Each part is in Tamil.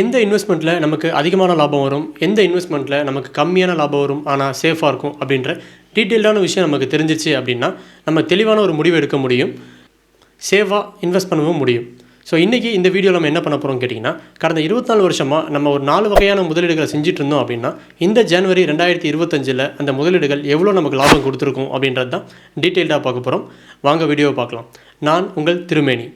எந்த இன்வெஸ்ட்மெண்ட்டில் நமக்கு அதிகமான லாபம் வரும், எந்த இன்வெஸ்ட்மெண்ட்டில் நமக்கு கம்மியான லாபம் வரும் ஆனால் சேஃபாக இருக்கும் அப்படின்ற டீட்டெயில்டான விஷயம் நமக்கு தெரிஞ்சிச்சு அப்படின்னா நம்ம தெளிவான ஒரு முடிவு எடுக்க முடியும், சேஃபாக இன்வெஸ்ட் பண்ணவும் முடியும். ஸோ இன்றைக்கி இந்த வீடியோவில் நம்ம என்ன பண்ண போகிறோம் கேட்டிங்கன்னா, கடந்த 24 வருஷமாக நம்ம ஒரு 4 வகையான முதலீடுகளை செஞ்சுட்டு இருந்தோம் அப்படின்னா இந்த ஜனவரி 2025 அந்த முதலீடுகள் எவ்வளோ நமக்கு லாபம் கொடுத்துருக்கும் அப்படின்றது தான் டீட்டெயில்டாக பார்க்க போகிறோம். வாங்க வீடியோவை பார்க்கலாம். நான் உங்கள் திருமேனி.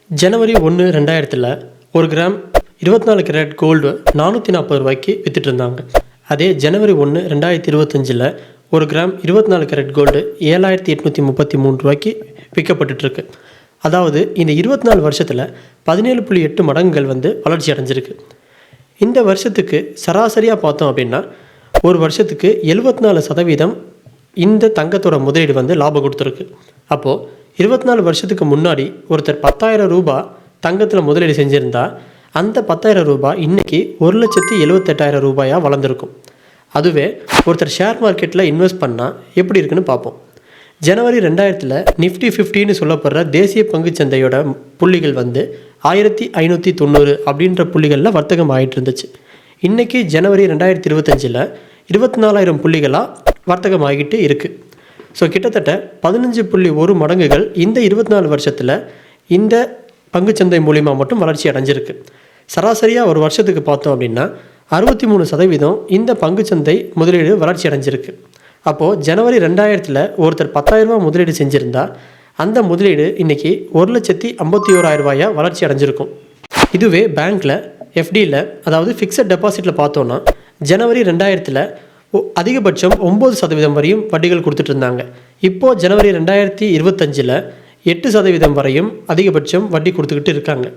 ஜனவரி 1, 2000 ஒரு கிராம் 24 கேரட் கோல்டு 440 ரூபாய்க்கு விற்றுட்டு இருந்தாங்க. அதே ஜனவரி 1, 2025 ஒரு கிராம் 24 கேரட் கோல்டு 7833 ரூபாய்க்கு விற்கப்பட்டுருக்கு. அதாவது இந்த 24 வருஷத்தில் 17.8 மடங்குகள் வளர்ச்சி அடைஞ்சிருக்கு. இந்த வருஷத்துக்கு சராசரியாக பார்த்தோம் அப்படின்னா ஒரு வருஷத்துக்கு 74% இந்த தங்கத்தோட முதலீடு லாபம் கொடுத்துருக்கு. அப்போது 24 வருஷத்துக்கு முன்னாடி ஒருத்தர் 10,000 ரூபாய் தங்கத்தில் முதலீடு செஞ்சுருந்தா அந்த 10,000 ரூபாய் இன்றைக்கி 1,78,000 ரூபாயாக வளர்ந்துருக்கும். அதுவே ஒருத்தர் ஷேர் மார்க்கெட்டில் இன்வெஸ்ட் பண்ணால் எப்படி இருக்குன்னு பார்ப்போம். ஜனவரி 2000 நிஃப்டி 50ன்னு சொல்லப்படுற தேசிய பங்குச்சந்தையோட புள்ளிகள் 1590 அப்படின்ற புள்ளிகளில் வர்த்தகம் ஆகிட்டு இருந்துச்சு. இன்றைக்கி ஜனவரி 2025 24,000 புள்ளிகளாக வர்த்தகம் ஆகிட்டு இருக்குது. ஸோ கிட்டத்தட்ட 15.1 மடங்குகள் இந்த 24 வருஷத்தில் இந்த பங்குச்சந்தை மூலிமா மட்டும் வளர்ச்சி அடைஞ்சிருக்கு. சராசரியாக ஒரு வருஷத்துக்கு பார்த்தோம் அப்படின்னா 63% இந்த பங்குச்சந்தை முதலீடு வளர்ச்சி அடைஞ்சிருக்கு. அப்போது ஜனவரி 2000 ஒருத்தர் 10,000 ரூபா முதலீடு செஞ்சுருந்தா அந்த முதலீடு இன்றைக்கி 1,51,000 ரூபாயாக வளர்ச்சி அடைஞ்சிருக்கும். இதுவே பேங்க்கில் எஃப்டியில் அதாவது ஃபிக்ஸட் டெபாசிட்டில் பார்த்தோன்னா ஜனவரி 2000 அதிகபட்சம் 9% வரையும் வட்டிகள் கொடுத்துட்டு இருந்தாங்க. இப்போது ஜனவரி 2025 8% வரையும் அதிகபட்சம் வட்டி கொடுத்துக்கிட்டு இருக்காங்க.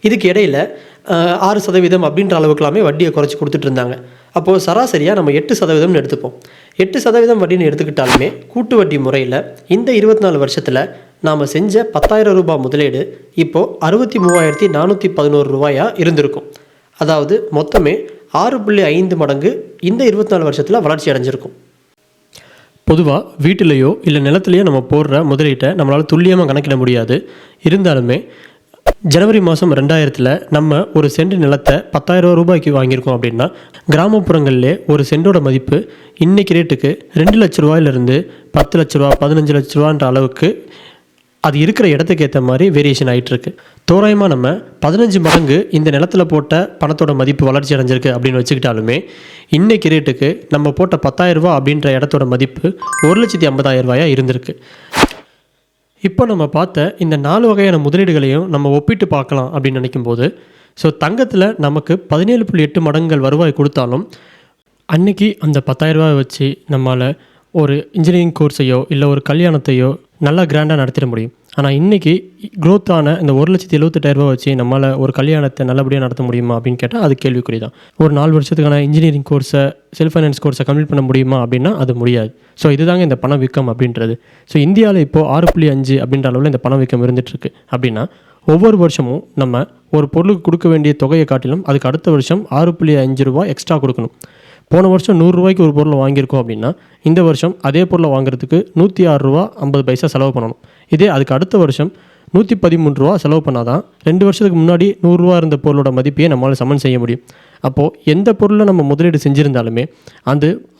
இதுக்கு இடையில் 6% அப்படின்ற அளவுக்குலாமே வட்டியை குறைச்சி கொடுத்துட்டு இருந்தாங்க. அப்போது சராசரியாக நம்ம 8% எடுத்துப்போம். 8% வட்டின்னு எடுத்துக்கிட்டாலுமே கூட்டு வட்டி முறையில் இந்த 24 வருஷத்தில் நாம் செஞ்ச 10,000 ரூபாய் முதலீடு இப்போது 63,411 ரூபாயாக இருந்திருக்கும். அதாவது மொத்தமே 6.5 மடங்கு இந்த 24 வருஷத்தில் வளர்ச்சி அடைஞ்சிருக்கும். பொதுவாக வீட்டிலையோ இல்லை நிலத்துலையோ நம்ம போடுற முதலீட்டை நம்மளால் துல்லியமாக கணக்கிட முடியாது. இருந்தாலுமே ஜனவரி மாதம் 2000 நம்ம ஒரு சென்ட் நிலத்தை 10,000 ரூபாய்க்கு வாங்கியிருக்கோம் அப்படின்னா கிராமப்புறங்களிலே ஒரு சென்டோட மதிப்பு இன்றைக்கி ரேட்டுக்கு 2 லட்ச ரூபாயிலிருந்து 10 லட்ச ரூபா 15 லட்ச ரூபான்ற அளவுக்கு அது இருக்கிற இடத்துக்கு ஏற்ற மாதிரி வேரியேஷன் ஆகிட்டுருக்கு. தோராயமாக நம்ம 15 மடங்கு இந்த நிலத்தில் போட்ட பணத்தோட மதிப்பு வளர்ச்சி அடைஞ்சிருக்கு அப்படின்னு வச்சுக்கிட்டாலுமே இன்றைக்கி ரேட்டுக்கு நம்ம போட்ட 10,000 ரூபா அப்படின்ற இடத்தோட மதிப்பு 1,50,000 ரூபாயாக இருந்திருக்கு. இப்போ நம்ம பார்த்த இந்த 4 வகையான முதலீடுகளையும் நம்ம ஒப்பிட்டு பார்க்கலாம் அப்படின்னு நினைக்கும்போது தங்கத்தில் நமக்கு 17.8 மடங்குகள் வருவாய் கொடுத்தாலும் அன்றைக்கி அந்த 10,000 ரூபாய் வச்சு நம்மளால் ஒரு இன்ஜினியரிங் கோர்ஸையோ இல்லை ஒரு கல்யாணத்தையோ நல்லா கிராண்டாக நடத்திட முடியும். ஆனால் இன்றைக்கி க்ரோத்தான இந்த 1,78,000 ரூபா வச்சு நம்மளால் ஒரு கல்யாணத்தை நல்லபடியாக நடத்த முடியுமா அப்படின்னு கேட்டால் அது கேள்விக்குறி தான். ஒரு 4 வருஷத்துக்கான இன்ஜினியரிங் கோர்ஸை செல்ஃப் ஃபைனான்ஸ் கோர்ஸை கம்ப்ளீட் பண்ண முடியுமா அப்படின்னா அது முடியாது. ஸோ இதுதாங்க இந்த பணவீக்கம் அப்படின்றது. ஸோ இந்தியாவில் இப்போது 6.5 அப்படின்ற அளவில் இந்த பணவீக்கம் இருந்துகிட்ருக்கு. அப்படின்னா ஒவ்வொரு வருஷமும் நம்ம ஒரு பொருளுக்கு கொடுக்க வேண்டிய தொகையை காட்டிலும் அதுக்கு அடுத்த வருஷம் 6.5 ரூபா எக்ஸ்ட்ரா கொடுக்கணும். போன வருஷம் 100 ரூபாய்க்கு ஒரு பொருளை வாங்கியிருக்கோம் அப்படின்னா இந்த வருஷம் அதே பொருளை வாங்குறதுக்கு 106 ரூபா 50 பைசா செலவு பண்ணணும். இதே அதுக்கு அடுத்த வருஷம் 113 ரூபா செலவு பண்ணால் தான் 2 வருஷத்துக்கு முன்னாடி 100 ரூபா இருந்த பொருளோட மதிப்பையே நம்மளால் சமன் செய்ய முடியும். அப்போது எந்த பொருளை நம்ம முதலீடு செஞ்சுருந்தாலுமே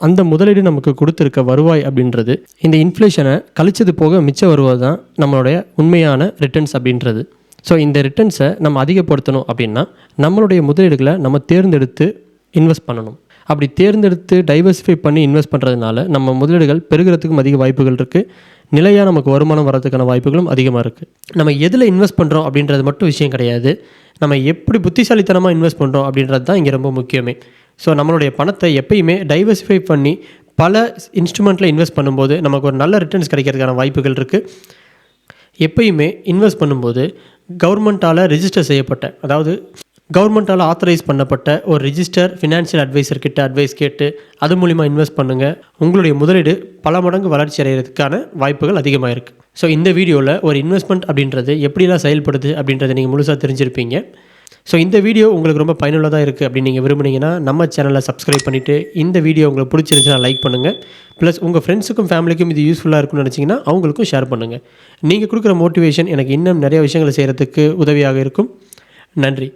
அந்த முதலீடு நமக்கு கொடுத்துருக்க வருவாய் அப்படின்றது இந்த இன்ஃப்ளேஷனை கழிச்சது போக மிச்ச வருவாய் தான் நம்மளுடைய உண்மையான ரிட்டர்ன்ஸ் அப்படின்றது. ஸோ இந்த ரிட்டர்ன்ஸை நம்ம அதிகப்படுத்தணும் அப்படின்னா நம்மளுடைய முதலீடுகளை நம்ம தேர்ந்தெடுத்து இன்வெஸ்ட் பண்ணணும். அப்படி தேர்ந்தெடுத்து டைவர்சிஃபை பண்ணி இன்வெஸ்ட் பண்ணுறதுனால நம்ம முதலீடுகள் பெருகிறதுக்கும் அதிக வாய்ப்புகள் இருக்குது. நிலையாக நமக்கு வருமானம் வர்றதுக்கான வாய்ப்புகளும் அதிகமாக இருக்குது. நம்ம எதில் இன்வெஸ்ட் பண்ணுறோம் அப்படின்றது மட்டும் விஷயம் கிடையாது, நம்ம எப்படி புத்திசாலித்தனமாக இன்வெஸ்ட் பண்ணுறோம் அப்படின்றது தான் இங்கே ரொம்ப முக்கியமே. ஸோ நம்மளுடைய பணத்தை எப்பயுமே டைவர்சிஃபை பண்ணி பல இன்ஸ்ட்ருமெண்ட்டில் இன்வெஸ்ட் பண்ணும்போது நமக்கு ஒரு நல்ல ரிட்டர்ன்ஸ் கிடைக்கிறதுக்கான வாய்ப்புகள் இருக்குது. எப்பயுமே இன்வெஸ்ட் பண்ணும்போது கவர்மெண்ட்டால் ரெஜிஸ்டர் செய்யப்பட்ட அதாவது கவர்மெண்ட்டால் ஆத்தரைஸ் பண்ணப்பட்ட ஒரு ரிஜிஸ்டர் ஃபினான்ஷியல் அட்வைசர் கிட்ட அட்வைஸ் கேட்டு அது மூலிமா இன்வெஸ்ட் பண்ணுங்கள். உங்களுடைய முதலீடு பல மடங்கு வளர்ச்சி அடைகிறதுக்கான வாய்ப்புகள் அதிகமாக இருக்குது. ஸோ இந்த வீடியோவில் ஒரு இன்வெஸ்ட்மெண்ட் அப்படின்றது எப்படிலாம் செயல்படுது அப்படின்றத நீங்கள் முழுசாக தெரிஞ்சிருப்பீங்க. ஸோ இந்த வீடியோ உங்களுக்கு ரொம்ப பயனுள்ளதாக இருக்குது அப்படின்னு நீங்கள் விரும்புனீங்கன்னா நம்ம சேனலை சப்ஸ்கிரைப் பண்ணிவிட்டு இந்த வீடியோ உங்களுக்கு பிடிச்சிருந்துச்சுன்னா லைக் பண்ணுங்கள். ப்ளஸ் உங்கள் ஃப்ரெண்ட்ஸுக்கும் ஃபேமிலிக்கும் இது யூஸ்ஃபுல்லாக இருக்குன்னு நினச்சிங்கன்னா அவங்களுக்கும் ஷேர் பண்ணுங்கள். நீங்கள் கொடுக்குற மோட்டிவேஷன் எனக்கு இன்னும் நிறைய விஷயங்களை செய்கிறதுக்கு உதவியாக இருக்கும். நன்றி.